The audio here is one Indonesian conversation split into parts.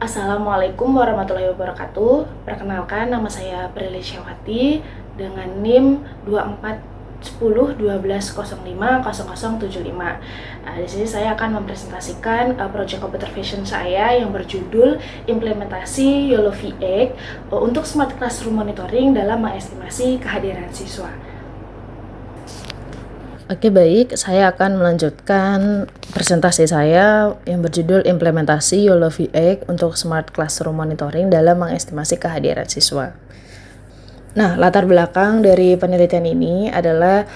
Assalamualaikum warahmatullahi wabarakatuh. Perkenalkan, nama saya Prilly Syawati dengan NIM 241012050075. Di sini saya akan mempresentasikan project computer vision saya yang berjudul implementasi YOLO V8 untuk smart classroom monitoring dalam mengestimasi kehadiran siswa. Oke, baik, saya akan melanjutkan presentasi saya yang berjudul implementasi YOLO V8 untuk Smart Classroom Monitoring dalam mengestimasi kehadiran siswa. Nah, latar belakang dari penelitian ini adalah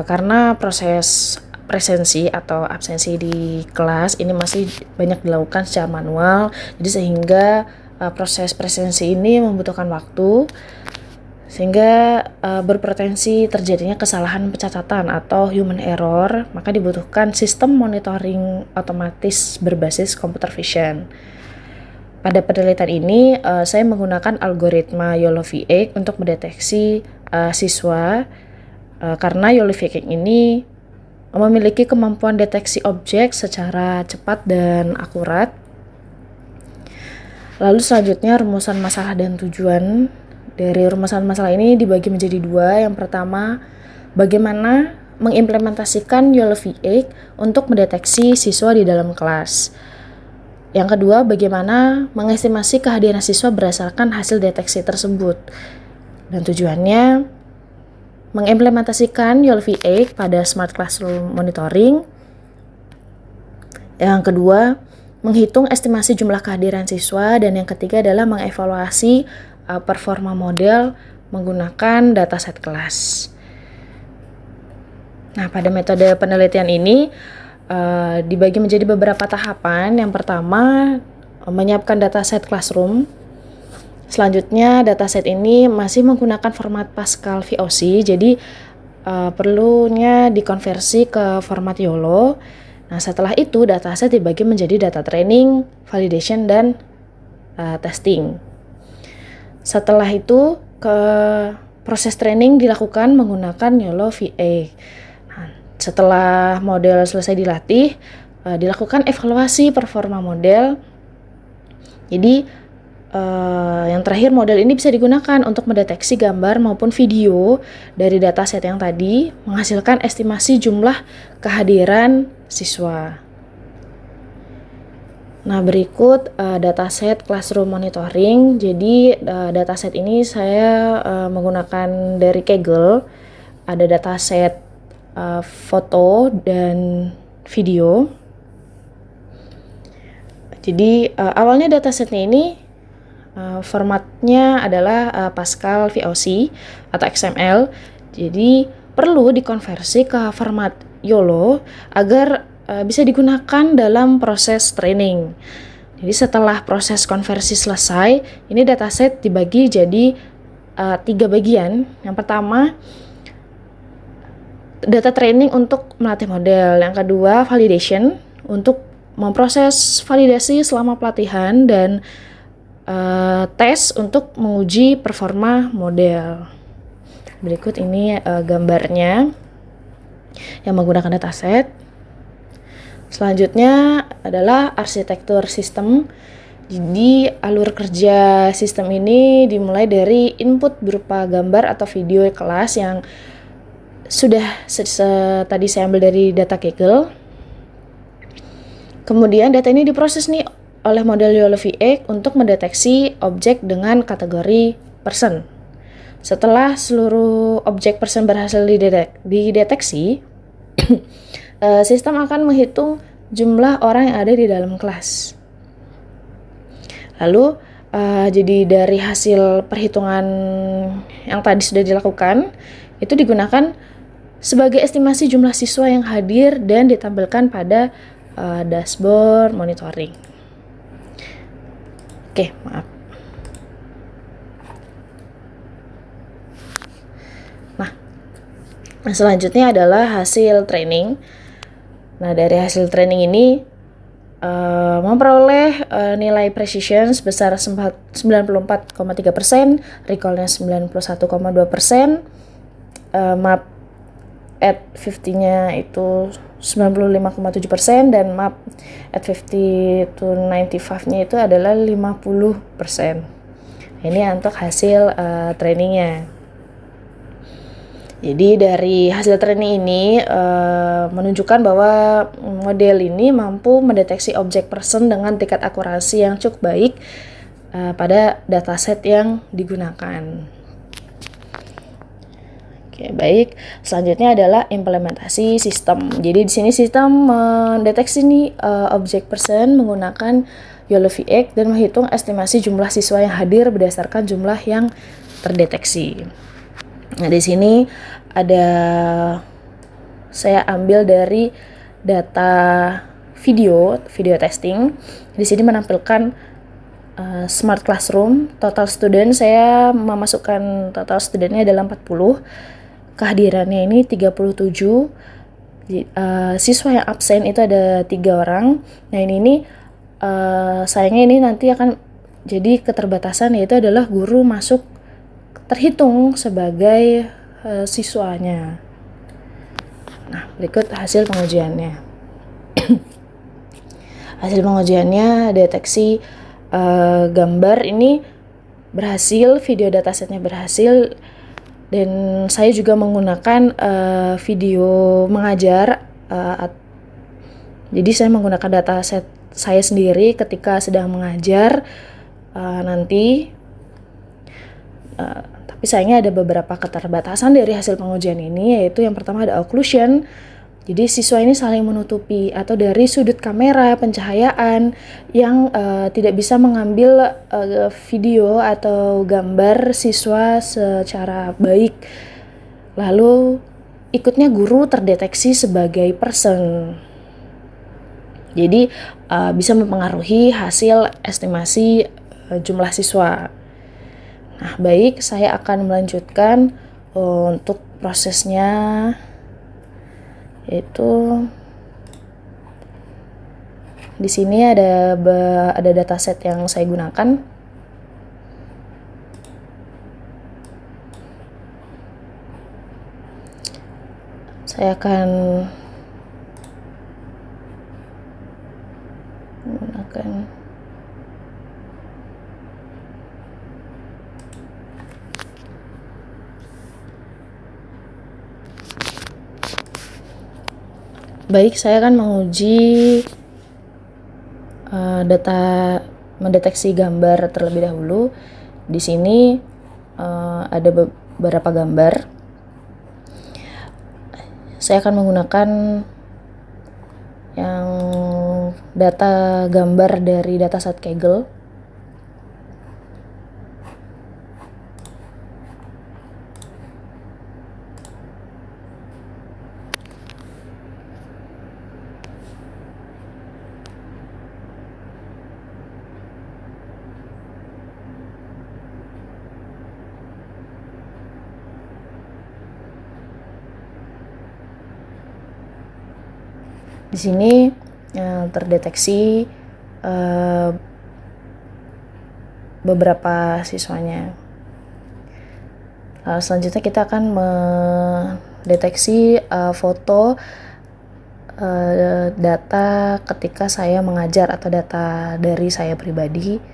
karena proses presensi atau absensi di kelas ini masih banyak dilakukan secara manual, jadi sehingga proses presensi ini membutuhkan waktu, sehingga berpotensi terjadinya kesalahan pencatatan atau human error, maka dibutuhkan sistem monitoring otomatis berbasis computer vision. Pada penelitian ini, saya menggunakan algoritma YOLO V8 untuk mendeteksi siswa, karena YOLO V8 ini memiliki kemampuan deteksi objek secara cepat dan akurat. Lalu selanjutnya rumusan masalah dan tujuan. Dari rumusan masalah ini dibagi menjadi dua. Yang pertama, bagaimana mengimplementasikan YOLO V8 untuk mendeteksi siswa di dalam kelas. Yang kedua, bagaimana mengestimasi kehadiran siswa berdasarkan hasil deteksi tersebut. Dan tujuannya, mengimplementasikan YOLO V8 pada Smart Classroom Monitoring. Yang kedua, menghitung estimasi jumlah kehadiran siswa. Dan yang ketiga adalah mengevaluasi performa model menggunakan dataset kelas. Nah, pada metode penelitian ini dibagi menjadi beberapa tahapan. Yang pertama, menyiapkan dataset classroom. Selanjutnya, dataset ini masih menggunakan format Pascal VOC, jadi perlunya dikonversi ke format YOLO. Nah, setelah itu dataset dibagi menjadi data training, validation, dan testing. Setelah itu proses training dilakukan menggunakan YOLO V8. Nah, setelah model selesai dilatih, dilakukan evaluasi performa model. Jadi yang terakhir, model ini bisa digunakan untuk mendeteksi gambar maupun video dari dataset yang tadi, menghasilkan estimasi jumlah kehadiran siswa. Nah, berikut dataset classroom monitoring. Jadi dataset ini saya menggunakan dari Kaggle. Ada dataset foto dan video. Jadi awalnya datasetnya ini formatnya adalah Pascal VOC atau XML. Jadi perlu dikonversi ke format YOLO agar bisa digunakan dalam proses training. Jadi setelah proses konversi selesai, ini dataset dibagi jadi 3 bagian. Yang pertama, data training untuk melatih model. Yang kedua, validation untuk memproses validasi selama pelatihan, dan tes untuk menguji performa model. Berikut ini gambarnya yang menggunakan dataset. Selanjutnya adalah arsitektur sistem. Jadi alur kerja sistem ini dimulai dari input berupa gambar atau video kelas yang sudah tadi saya ambil dari data Kaggle. Kemudian data ini diproses nih oleh model YOLO V8 untuk mendeteksi objek dengan kategori person. Setelah seluruh objek person berhasil dideteksi, sistem akan menghitung jumlah orang yang ada di dalam kelas. Lalu, jadi dari hasil perhitungan yang tadi sudah dilakukan, itu digunakan sebagai estimasi jumlah siswa yang hadir dan ditampilkan pada dashboard monitoring. Oke, maaf. Nah, selanjutnya adalah hasil training. Nah, dari hasil training ini memperoleh nilai precision sebesar 94,3%, recall-nya 91,2%, map at 50-nya itu 95,7% dan map at 50 to 95-nya itu adalah 50%. Ini untuk hasil trainingnya. Jadi dari hasil training ini menunjukkan bahwa model ini mampu mendeteksi objek person dengan tingkat akurasi yang cukup baik pada dataset yang digunakan. Oke, baik. Selanjutnya adalah implementasi sistem. Jadi di sini sistem mendeteksi objek person menggunakan YOLO VX dan menghitung estimasi jumlah siswa yang hadir berdasarkan jumlah yang terdeteksi. Nah, di sini saya ambil dari data video testing. Di sini menampilkan Smart Classroom, total student saya memasukkan total studentnya adalah 40. Kehadirannya ini 37. Siswa yang absen itu ada 3 orang. Nah, ini sayangnya ini nanti akan jadi keterbatasan, yaitu adalah guru masuk terhitung sebagai siswanya. Nah, berikut hasil pengujiannya. Hasil pengujiannya deteksi gambar ini berhasil, video datasetnya berhasil, dan saya juga menggunakan video mengajar. Jadi saya menggunakan dataset saya sendiri ketika sedang mengajar nanti. Tapi sayangnya ada beberapa keterbatasan dari hasil pengujian ini, yaitu yang pertama ada occlusion. Jadi siswa ini saling menutupi, atau dari sudut kamera, pencahayaan yang tidak bisa mengambil video atau gambar siswa secara baik. Lalu ikutnya guru terdeteksi sebagai person. Jadi bisa mempengaruhi hasil estimasi jumlah siswa. Nah, baik, saya akan melanjutkan untuk prosesnya, yaitu di sini ada dataset yang saya gunakan. Saya akan menggunakan baik, saya akan menguji data mendeteksi gambar terlebih dahulu. Di sini ada beberapa gambar. Saya akan menggunakan yang data gambar dari dataset Kaggle. Di sini terdeteksi beberapa siswanya. Selanjutnya kita akan mendeteksi foto data ketika saya mengajar atau data dari saya pribadi.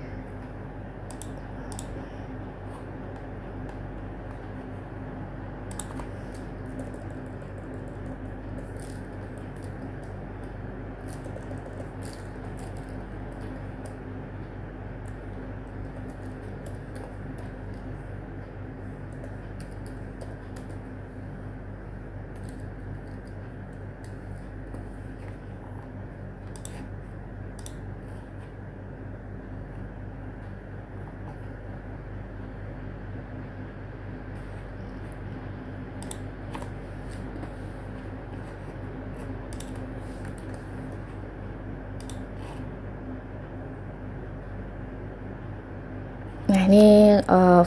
Nah, ini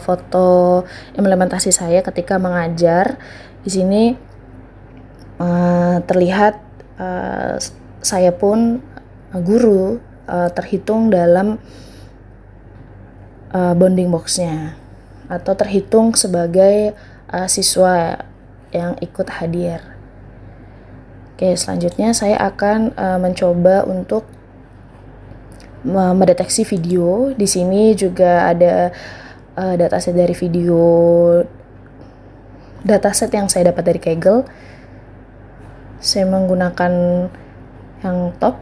foto implementasi saya ketika mengajar. Di sini terlihat saya pun guru terhitung dalam bounding box-nya, atau terhitung sebagai siswa yang ikut hadir. Oke, selanjutnya saya akan mencoba untuk mendeteksi video. Di sini juga ada dataset dari video, dataset yang saya dapat dari Kaggle. Saya menggunakan yang top,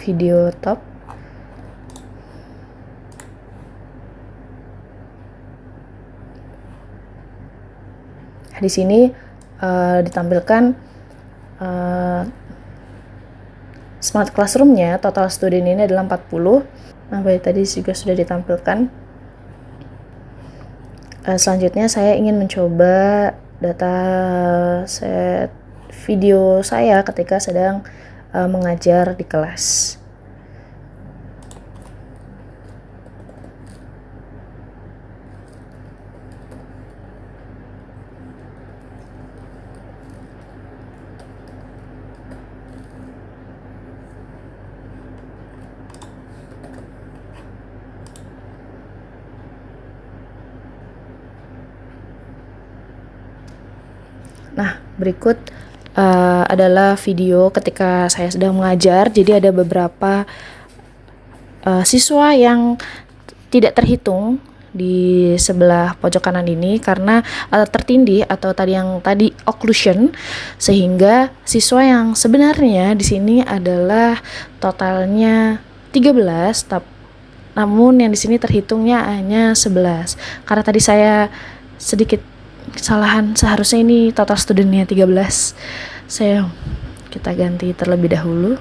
video top. Di sini ditampilkan Smart Classroom-nya, total student ini adalah 40. Nah, baik, tadi juga sudah ditampilkan. Selanjutnya saya ingin mencoba data set video saya ketika sedang mengajar di kelas. Nah, berikut adalah video ketika saya sedang mengajar. Jadi ada beberapa siswa yang tidak terhitung di sebelah pojok kanan ini karena tertindih atau tadi occlusion, sehingga siswa yang sebenarnya di sini adalah totalnya 13, namun yang di sini terhitungnya hanya 11. Karena tadi saya sedikit kesalahan, seharusnya ini total studentnya 13. Kita ganti terlebih dahulu.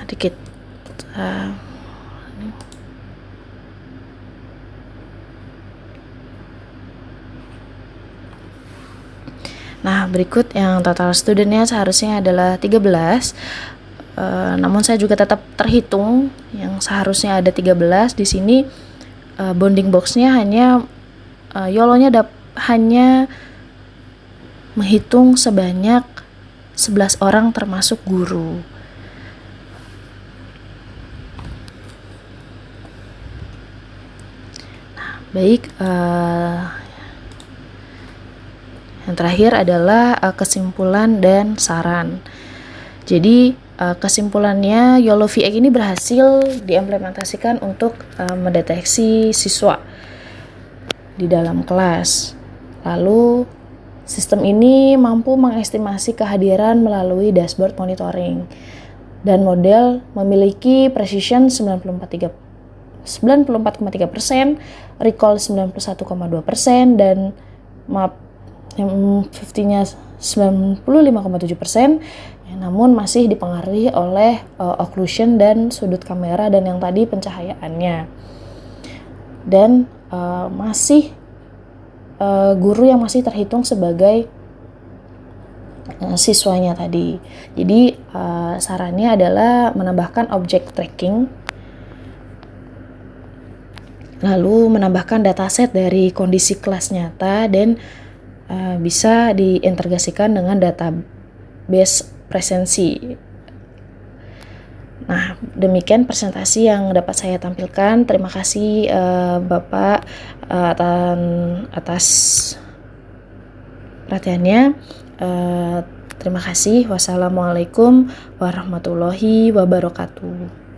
Dikit. Nah, berikut yang total studentnya seharusnya adalah 13. Namun saya juga tetap terhitung yang seharusnya ada 13. Di sini bounding box-nya hanya YOLO-nya hanya menghitung sebanyak 11 orang termasuk guru. Nah, baik, yang terakhir adalah kesimpulan dan saran. Jadi kesimpulannya, YOLO VX ini berhasil diimplementasikan untuk mendeteksi siswa di dalam kelas. Lalu sistem ini mampu mengestimasi kehadiran melalui dashboard monitoring, dan model memiliki precision 94,3%, recall 91,2%, dan map yang 50-nya 95,7%, namun masih dipengaruhi oleh occlusion dan sudut kamera dan yang tadi pencahayaannya. Dan masih guru yang masih terhitung sebagai siswanya tadi. Jadi sarannya adalah menambahkan object tracking, lalu menambahkan dataset dari kondisi kelas nyata, dan bisa diintegrasikan dengan database presensi. Nah, demikian presentasi yang dapat saya tampilkan. Terima kasih Bapak atas perhatiannya. Terima kasih. Wassalamualaikum warahmatullahi wabarakatuh.